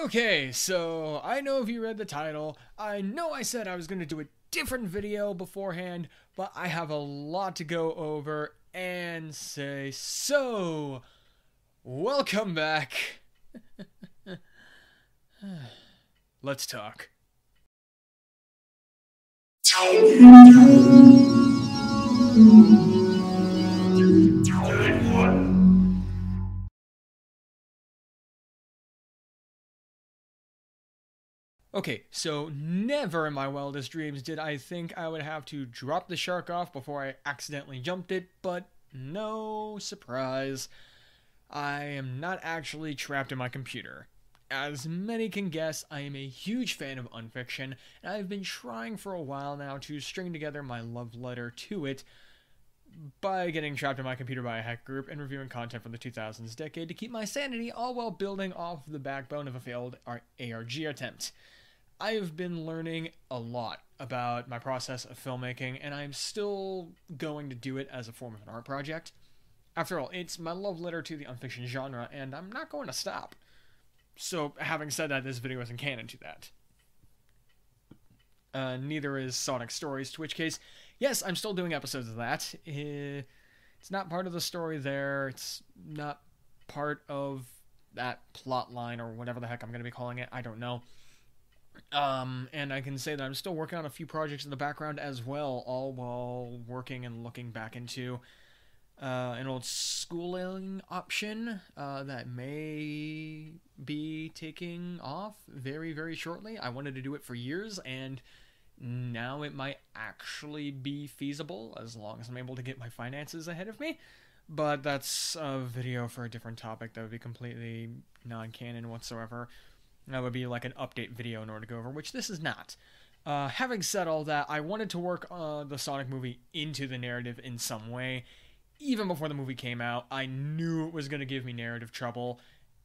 Okay, so I know if you read the title, I know I said I was going to do a different video beforehand, but I have a lot to go over and say. So, welcome back. Let's talk. Okay, so never in my wildest dreams did I think I would have to drop the shark off before I accidentally jumped it, but no surprise. I am not actually trapped in my computer. As many can guess, I am a huge fan of unfiction, and I've been trying for a while now to string together my love letter to it by getting trapped in my computer by a hack group and reviewing content from the 2000s decade to keep my sanity, all while building off the backbone of a failed ARG attempt. I have been learning a lot about my process of filmmaking, and I'm still going to do it as a form of an art project. After all, it's my love letter to the unfiction genre, and I'm not going to stop. So, having said that, this video isn't canon to that. Neither is Sonic Stories, to which case, yes, I'm still doing episodes of that. It's not part of the story there. It's not part of that plot line, or whatever the heck I'm going to be calling it. I don't know. And I can say that I'm still working on a few projects in the background as well, all while working and looking back into an old schooling option that may be taking off very, very shortly. I wanted to do it for years, and now it might actually be feasible as long as I'm able to get my finances ahead of me. But that's a video for a different topic that would be completely non-canon whatsoever. That would be like an update video in order to go over, which this is not. Having said all that, I wanted to work the Sonic movie into the narrative in some way. Even before the movie came out, I knew it was going to give me narrative trouble,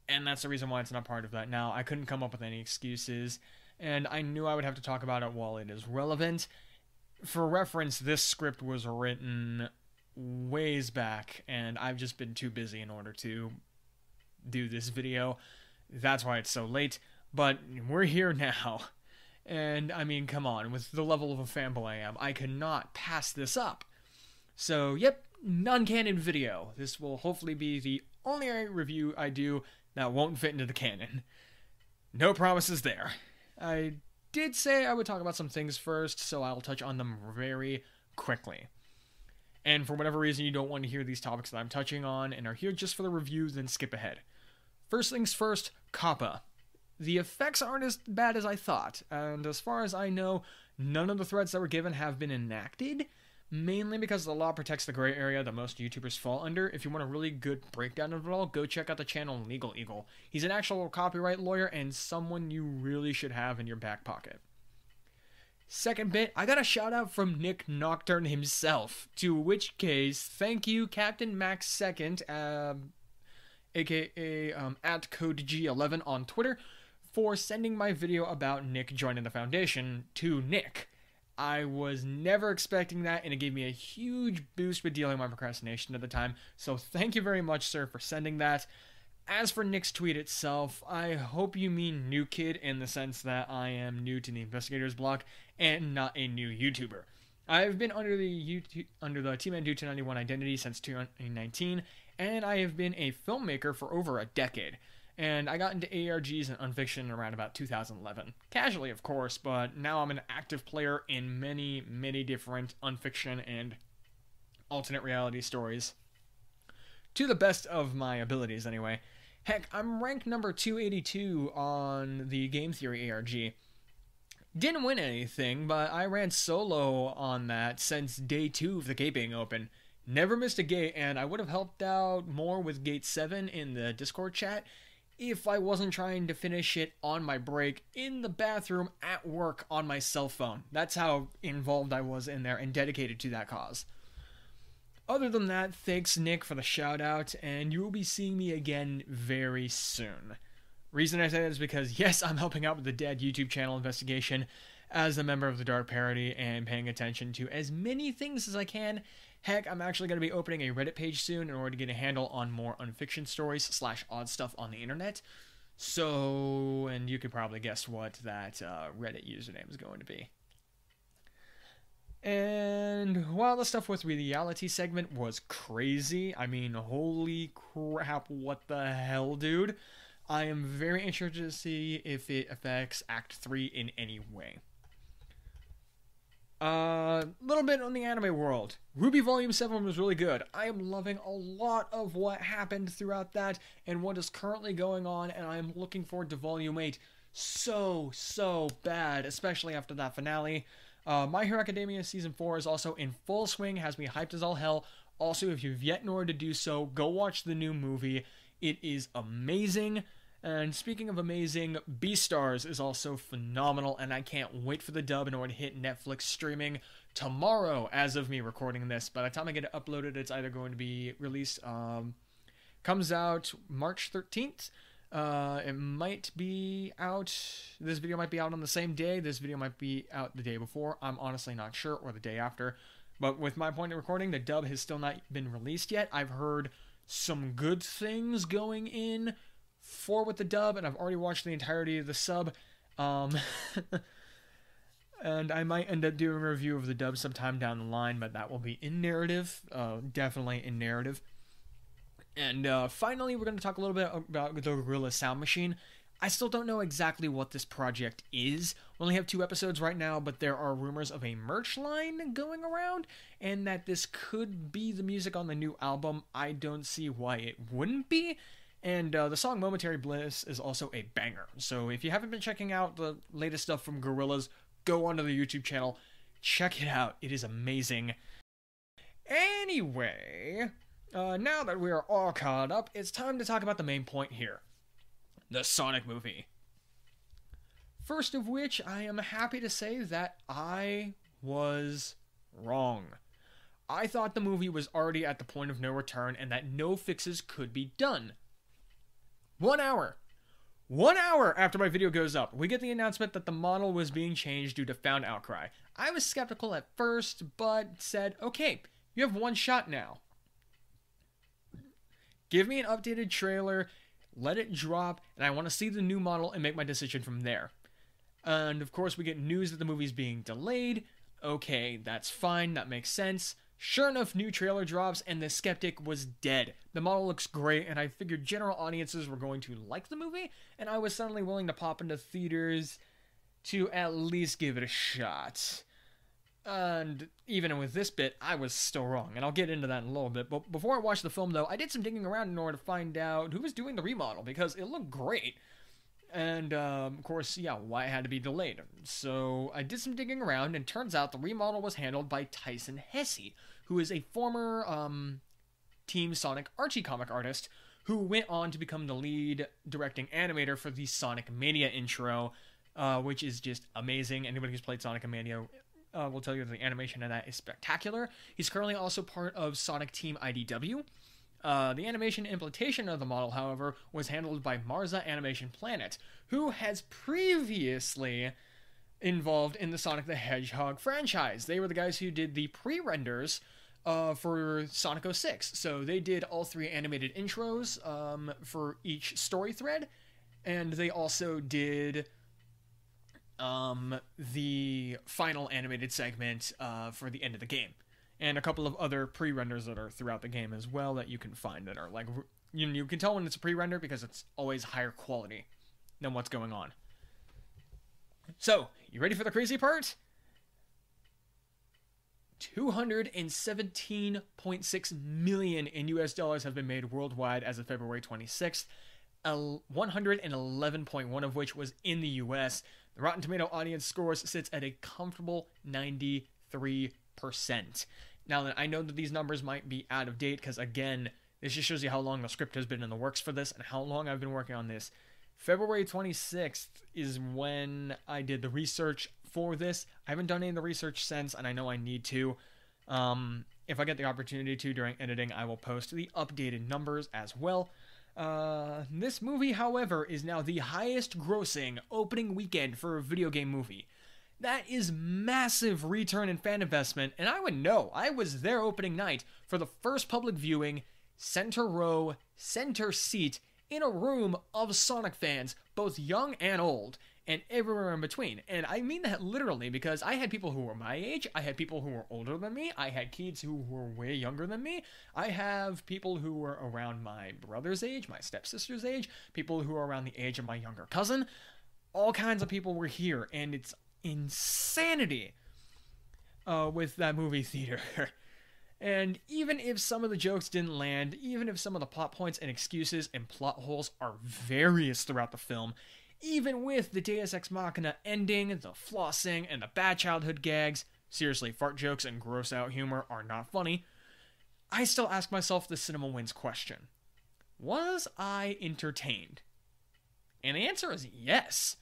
and that's the reason why it's not part of that now. I couldn't come up with any excuses, and I knew I would have to talk about it while it is relevant. For reference, this script was written ways back, and I've just been too busy in order to do this video. That's why it's so late, but we're here now. And, I mean, come on, with the level of a fanboy I am, I cannot pass this up. So, yep, non-canon video. This will hopefully be the only review I do that won't fit into the canon. No promises there. I did say I would talk about some things first, so I'll touch on them very quickly. And for whatever reason you don't want to hear these topics that I'm touching on and are here just for the review, then skip ahead. First things first, COPPA. The effects aren't as bad as I thought, and as far as I know, none of the threats that were given have been enacted, mainly because the law protects the gray area that most YouTubers fall under. If you want a really good breakdown of it all, go check out the channel Legal Eagle. He's an actual copyright lawyer and someone you really should have in your back pocket. Second bit, I got a shout out from Nick Nocturne himself, to which case, thank you Captain Max Second, aka at CodeG11 on Twitter, for sending my video about Nick joining the Foundation to Nick. I was never expecting that, and it gave me a huge boost with dealing with my procrastination at the time, so thank you very much, sir, for sending that. As for Nick's tweet itself, I hope you mean new kid in the sense that I am new to the Investigators block and not a new YouTuber. I've been under the T-Man Dude 291 identity since 2019, and I have been a filmmaker for over a decade. And I got into ARGs and unfiction around about 2011. Casually, of course, but now I'm an active player in many, many different unfiction and alternate reality stories. To the best of my abilities, anyway. Heck, I'm ranked number 282 on the Game Theory ARG. Didn't win anything, but I ran solo on that since day 2 of the gate being open. Never missed a gate, and I would have helped out more with gate 7 in the Discord chat if I wasn't trying to finish it on my break in the bathroom at work on my cell phone. That's how involved I was in there and dedicated to that cause. Other than that, thanks Nick for the shout out, and you will be seeing me again very soon. Reason I say that is because, yes, I'm helping out with the Dead YouTube channel investigation as a member of the Dark Parody and paying attention to as many things as I can. Heck, I'm actually going to be opening a Reddit page soon in order to get a handle on more unfiction stories / odd stuff on the internet. So, and you could probably guess what that Reddit username is going to be. And while the stuff with reality segment was crazy, I mean, holy crap, what the hell, dude? I am very interested to see if it affects Act 3 in any way. Little bit on the anime world. Reveiw Volume 7 was really good. I am loving a lot of what happened throughout that and what is currently going on, and I am looking forward to Volume 8 so bad, especially after that finale. My Hero Academia Season 4 is also in full swing, has me hyped as all hell. Also, if you've yet in order to do so, go watch the new movie. It is amazing. And speaking of amazing, Beastars is also phenomenal, and I can't wait for the dub in order to hit Netflix streaming tomorrow, as of me recording this. By the time I get it uploaded, it's either going to be released, comes out March 13th. It might be out, this video might be out on the same day, this video might be out the day before, I'm honestly not sure, or the day after. But with my point of recording, the dub has still not been released yet. I've heard some good things going in with the dub, and I've already watched the entirety of the sub, and I might end up doing a review of the dub sometime down the line, but that will be in narrative, definitely in narrative. And finally, we're going to talk a little bit about the Gorilla Sound Machine. I still don't know exactly what this project is. We only have 2 episodes right now, but there are rumors of a merch line going around, and that this could be the music on the new album. I don't see why it wouldn't be. And the song Momentary Bliss is also a banger. So if you haven't been checking out the latest stuff from Gorillaz, go onto the YouTube channel. Check it out. It is amazing. Anyway, now that we are all caught up, it's time to talk about the main point here. The Sonic movie. First of which, I am happy to say that I was wrong. I thought the movie was already at the point of no return and that no fixes could be done. 1 hour after my video goes up, we get the announcement that the model was being changed due to fan outcry. I was skeptical at first, but said, okay, you have one shot now. Give me an updated trailer, let it drop, and I want to see the new model and make my decision from there. And of course, we get news that the movie's being delayed. Okay, that's fine, that makes sense. Sure enough, new trailer drops, and the skeptic was dead. The model looks great, and I figured general audiences were going to like the movie, and I was suddenly willing to pop into theaters to at least give it a shot. And even with this bit, I was still wrong, and I'll get into that in a little bit. But before I watched the film, though, I did some digging around in order to find out who was doing the remodel, because it looked great. And, of course, yeah, why it had to be delayed. So I did some digging around, and turns out the remodel was handled by Tyson Hesse, who is a former Team Sonic Archie comic artist who went on to become the lead directing animator for the Sonic Mania intro, which is just amazing. Anybody who's played Sonic Mania will tell you that the animation of that is spectacular. He's currently also part of Sonic Team IDW. The animation implementation of the model, however, was handled by Marza Animation Planet, who has previously involved in the Sonic the Hedgehog franchise. They were the guys who did the pre-renders for Sonic 06. So they did all 3 animated intros for each story thread, and they also did the final animated segment for the end of the game. And a couple of other pre-renders that are throughout the game as well that you can find that are like, you can tell when it's a pre-render because it's always higher quality than what's going on. So, you ready for the crazy part? $217.6 million in US dollars have been made worldwide as of February 26th, 111.1 of which was in the US. The Rotten Tomato audience scores sits at a comfortable 93%. Now, that I know that these numbers might be out of date, because again, this just shows you how long the script has been in the works for this and how long I've been working on this. February 26th is when I did the research for this. I haven't done any of the research since, and I know I need to. If I get the opportunity to during editing, I will post the updated numbers as well. This movie, however, is now the highest grossing opening weekend for a video game movie. That is massive return in fan investment, and I would know. I was there opening night for the first public viewing, center row, center seat, in a room of Sonic fans, both young and old, and everywhere in between. And I mean that literally, because I had people who were my age, I had people who were older than me, I had kids who were way younger than me, I have people who were around my brother's age, my stepsister's age, people who are around the age of my younger cousin. All kinds of people were here, and it's insanity with that movie theater. And even if some of the jokes didn't land, even if some of the plot points and excuses and plot holes are various throughout the film, even with the Deus Ex Machina ending, the flossing, and the bad childhood gags, seriously, fart jokes and gross out humor are not funny, I still ask myself the Cinema Wins question. Was I entertained? And the answer is yes.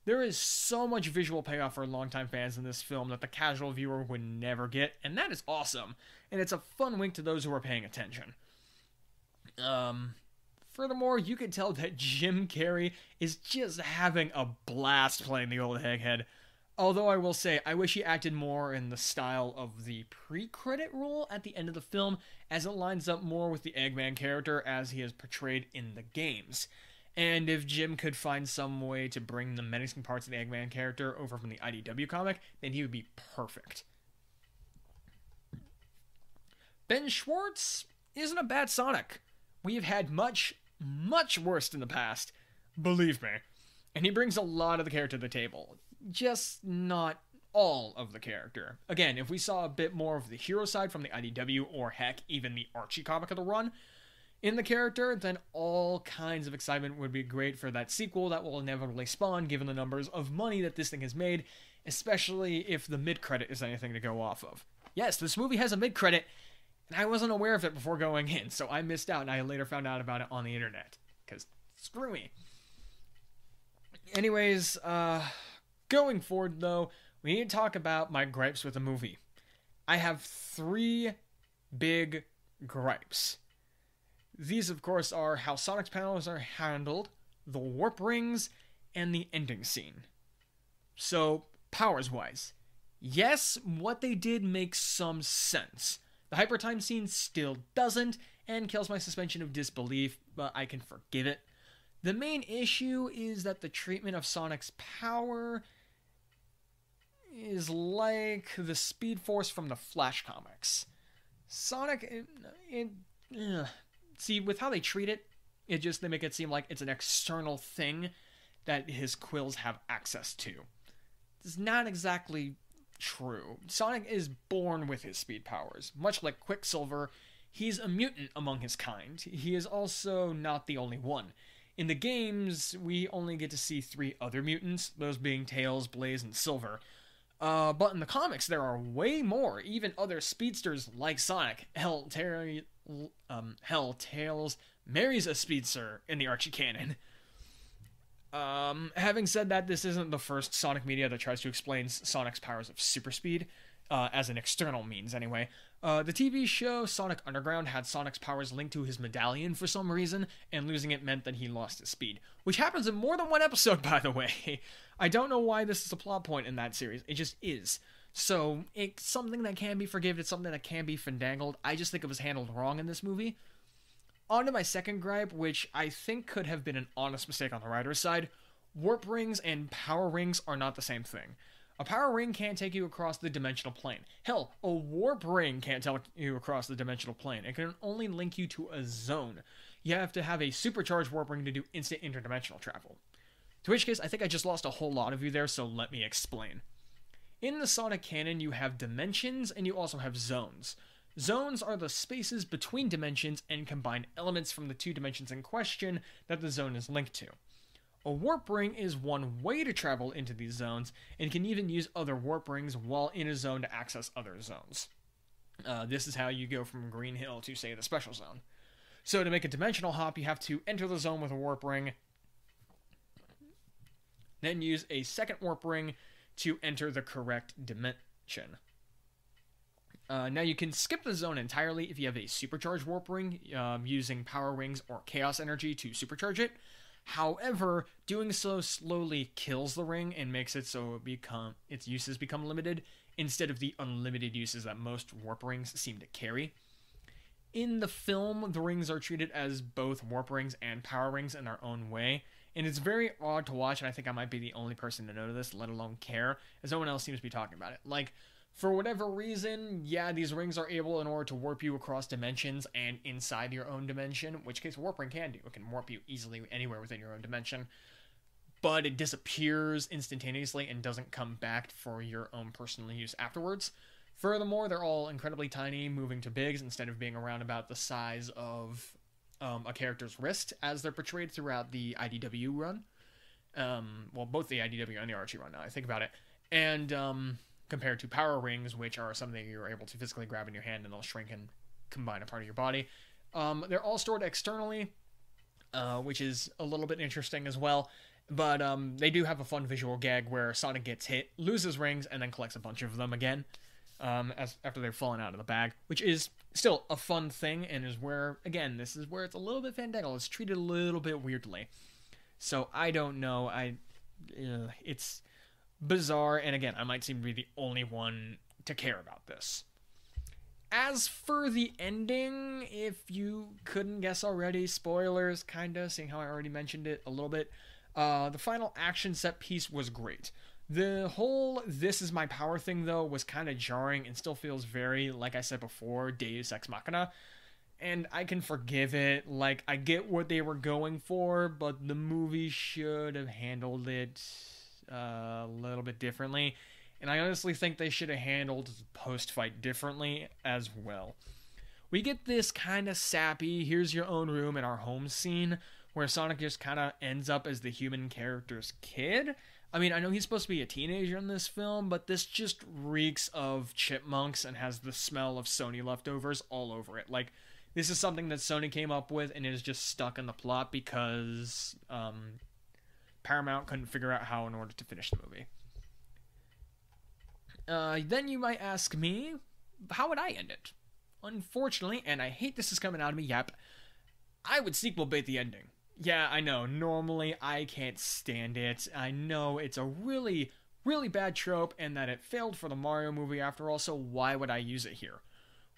There is so much visual payoff for longtime fans in this film that the casual viewer would never get, and that is awesome. And it's a fun wink to those who are paying attention. Furthermore, you can tell that Jim Carrey is just having a blast playing the old Egghead. Although I will say, I wish he acted more in the style of the pre-credit roll at the end of the film, as it lines up more with the Eggman character as he is portrayed in the games. And if Jim could find some way to bring the menacing parts of the Eggman character over from the IDW comic, then he would be perfect. Ben Schwartz isn't a bad Sonic. We've had much, much worse in the past. Believe me. And he brings a lot of the character to the table. Just not all of the character. Again, if we saw a bit more of the hero side from the IDW, or heck, even the Archie comic of the run, in the character, then all kinds of excitement would be great for that sequel that will inevitably spawn given the numbers of money that this thing has made, especially if the mid-credit is anything to go off of. Yes, this movie has a mid-credit, and I wasn't aware of it before going in, so I missed out and I later found out about it on the internet. Because screw me. Anyways, going forward though, we need to talk about my gripes with the movie. I have 3 big gripes. These, of course, are how Sonic's powers are handled, the warp rings, and the ending scene. So, powers-wise, yes, what they did makes some sense. The hypertime scene still doesn't, and kills my suspension of disbelief, but I can forgive it. The main issue is that the treatment of Sonic's power is like the Speed Force from the Flash comics. Sonic... See, with how they treat it, they make it seem like it's an external thing that his quills have access to. It's not exactly true. Sonic is born with his speed powers. Much like Quicksilver, he's a mutant among his kind. He is also not the only one. In the games, we only get to see 3 other mutants, those being Tails, Blaze, and Silver. But in the comics, there are way more, even other speedsters like Sonic. Hell, Tails marries a speedster in the Archie canon. Having said that, this isn't the first Sonic media that tries to explain Sonic's powers of super speed, as an external means anyway. The TV show Sonic Underground had Sonic's powers linked to his medallion for some reason, and losing it meant that he lost his speed. Which happens in more than one episode, by the way. I don't know why this is a plot point in that series, it just is. So, it's something that can be forgiven, it's something that can be fandangled. I just think it was handled wrong in this movie. On to my second gripe, which I think could have been an honest mistake on the writer's side. Warp rings and power rings are not the same thing. A power ring can't take you across the dimensional plane. Hell, a warp ring can't take you across the dimensional plane. It can only link you to a zone. You have to have a supercharged warp ring to do instant interdimensional travel. To which case, I think I just lost a whole lot of you there, so let me explain. In the Sonic canon, you have dimensions and you also have zones. Zones are the spaces between dimensions and combine elements from the 2 dimensions in question that the zone is linked to. A warp ring is one way to travel into these zones, and can even use other warp rings while in a zone to access other zones. This is how you go from Green Hill to, say, the Special Zone. So to make a dimensional hop, you have to enter the zone with a warp ring, then use a second warp ring to enter the correct dimension. Now you can skip the zone entirely if you have a supercharged warp ring, using power rings or chaos energy to supercharge it. However, doing so slowly kills the ring and makes it so its uses become limited, instead of the unlimited uses that most warp rings seem to carry. In the film, the rings are treated as both warp rings and power rings in their own way, and it's very odd to watch, and I think I might be the only person to know this, let alone care, as no one else seems to be talking about it. Like, for whatever reason, yeah, these rings are able in order to warp you across dimensions and inside your own dimension, which case warp ring can do. It can warp you easily anywhere within your own dimension, but it disappears instantaneously and doesn't come back for your own personal use afterwards. Furthermore, they're all incredibly tiny, moving to bigs instead of being around about the size of a character's wrist, as they're portrayed throughout the IDW run. Well, both the IDW and the Archie run, now I think about it. And compared to power rings, which are something you're able to physically grab in your hand and they'll shrink and combine a part of your body. They're all stored externally, which is a little bit interesting as well. But they do have a fun visual gag where Sonic gets hit, loses rings, and then collects a bunch of them again. After they've fallen out of the bag, which is still a fun thing, and is where, again, this is where it's a little bit fandangle. It's treated a little bit weirdly. So I don't know. It's bizarre, and again, I might seem to be the only one to care about this. As for the ending, if you couldn't guess already, spoilers, kinda, seeing how I already mentioned it a little bit, the final action set piece was great. The whole "this is my power" thing, though, was kind of jarring and still feels very, like I said before, Deus Ex Machina. And I can forgive it. Like, I get what they were going for, but the movie should have handled it a little bit differently. And I honestly think they should have handled the post-fight differently as well. We get this kind of sappy, here's your own room in our home scene, where Sonic just kind of ends up as the human character's kid. I mean, I know he's supposed to be a teenager in this film, but this just reeks of chipmunks and has the smell of Sony leftovers all over it. Like, this is something that Sony came up with and is just stuck in the plot because Paramount couldn't figure out how in order to finish the movie. Then you might ask me, how would I end it? Unfortunately, and I hate this is coming out of me, yep, I would sequel bait the ending. Yeah, I know, normally I can't stand it. I know it's a really, really bad trope and that it failed for the Mario movie after all, so why would I use it here?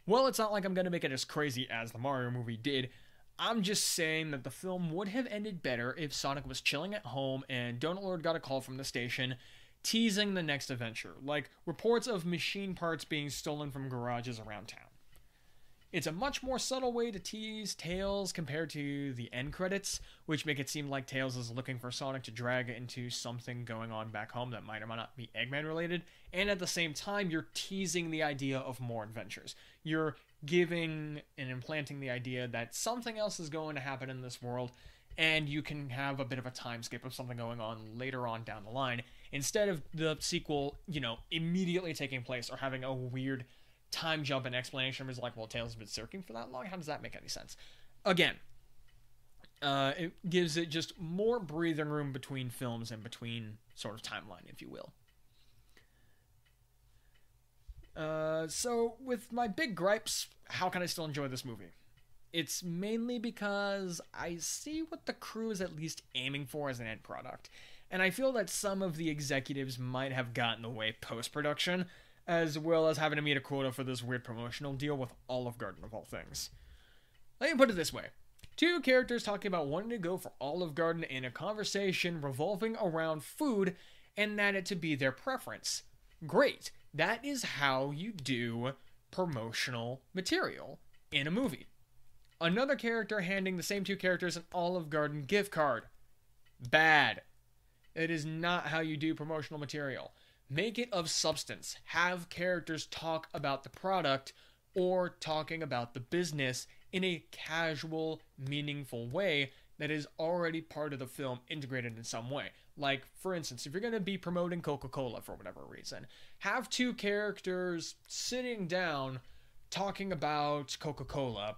Well, it's not like I'm going to make it as crazy as the Mario movie did. I'm just saying that the film would have ended better if Sonic was chilling at home and Donut Lord got a call from the station teasing the next adventure, like reports of machine parts being stolen from garages around town. It's a much more subtle way to tease Tails compared to the end credits, which make it seem like Tails is looking for Sonic to drag into something going on back home that might or might not be Eggman related, and at the same time, you're teasing the idea of more adventures. You're giving and implanting the idea that something else is going to happen in this world, and you can have a bit of a time skip of something going on later on down the line, instead of the sequel, immediately taking place or having a weird time jump and explanation was like, well, Tails has been searching for that long? How does that make any sense? Again, it gives it just more breathing room between films and between sort of timeline, if you will. So, with my big gripes, how can I still enjoy this movie? It's mainly because I see what the crew is at least aiming for as an end product, and I feel that some of the executives might have gotten away post-production, as well as having to meet a quota for this weird promotional deal with Olive Garden of all things. Let me put it this way. Two characters talking about wanting to go for Olive Garden in a conversation revolving around food and that it to be their preference. Great. That is how you do promotional material in a movie. Another character handing the same two characters an Olive Garden gift card. Bad. It is not how you do promotional material. Make it of substance. Have characters talk about the product or talking about the business in a casual, meaningful way that is already part of the film, integrated in some way. Like, for instance, if you're going to be promoting Coca-Cola for whatever reason, have two characters sitting down talking about Coca-Cola,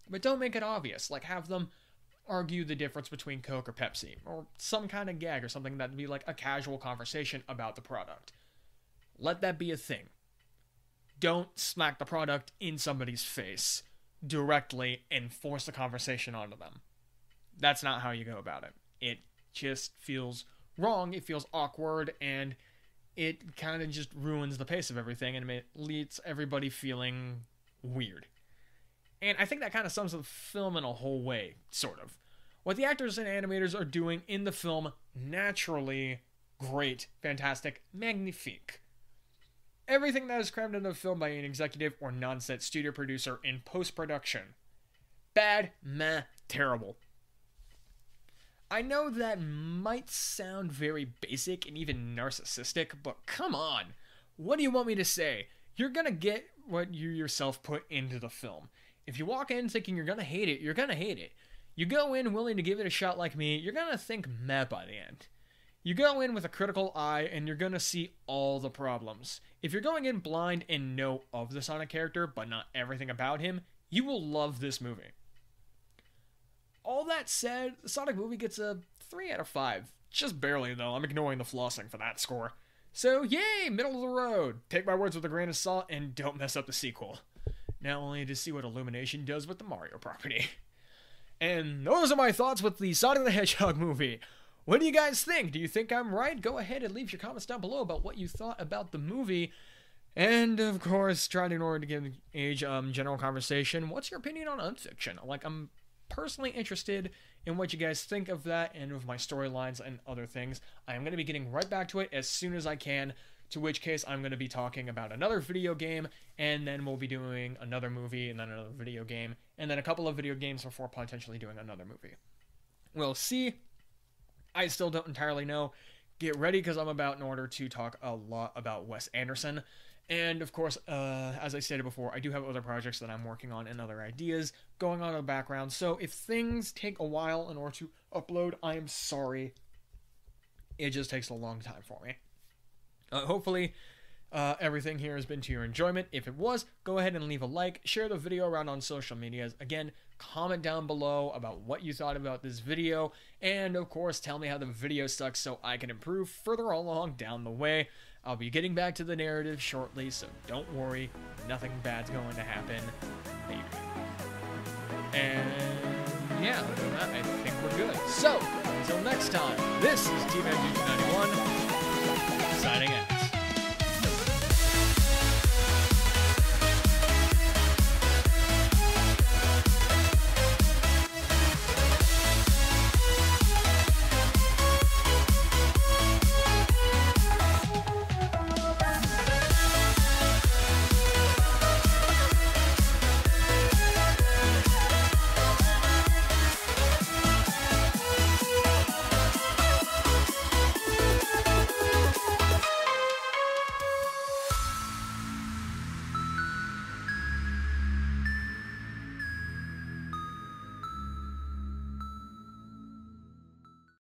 but don't make it obvious. Like, have them argue the difference between Coke or Pepsi, or some kind of gag or something that would be like a casual conversation about the product. Let that be a thing. Don't smack the product in somebody's face directly and force the conversation onto them. That's not how you go about it. It just feels wrong, it feels awkward, and it kind of just ruins the pace of everything, and it leaves everybody feeling weird. And I think that kind of sums up the film in a whole way, sort of. What the actors and animators are doing in the film, naturally, great, fantastic, magnifique. Everything that is crammed into the film by an executive or non-set studio producer in post-production. Bad, meh, terrible. I know that might sound very basic and even narcissistic, but come on. What do you want me to say? You're gonna get what you yourself put into the film. If you walk in thinking you're gonna hate it, you're gonna hate it. You go in willing to give it a shot like me, you're gonna think meh by the end. You go in with a critical eye and you're gonna see all the problems. If you're going in blind and know of the Sonic character, but not everything about him, you will love this movie. All that said, the Sonic movie gets a 3 out of 5. Just barely, though. I'm ignoring the flossing for that score. So, yay! Middle of the road. Take my words with a grain of salt and don't mess up the sequel. Now only to see what Illumination does with the Mario property. And those are my thoughts with the Sonic the Hedgehog movie. What do you guys think? Do you think I'm right? Go ahead and leave your comments down below about what you thought about the movie. And, of course, try to, in order to engage general conversation, what's your opinion on Unfiction? Like, I'm personally interested in what you guys think of that and of my storylines and other things. I am going to be getting right back to it as soon as I can, to which case I'm going to be talking about another video game, and then we'll be doing another movie, and then another video game, and then a couple of video games before potentially doing another movie. We'll see. I still don't entirely know. Get ready, because I'm about in order to talk a lot about Wes Anderson. And, of course, as I stated before, I do have other projects that I'm working on and other ideas going on in the background. So if things take a while in order to upload, I am sorry. It just takes a long time for me. Hopefully, everything here has been to your enjoyment. If it was, go ahead and leave a like. Share the video around on social medias. Again, comment down below about what you thought about this video. And, of course, tell me how the video sucks so I can improve further along down the way. I'll be getting back to the narrative shortly, so don't worry. Nothing bad's going to happen. Maybe. And yeah, other than that, I think we're good. So, until next time, this is Team MG91, signing out.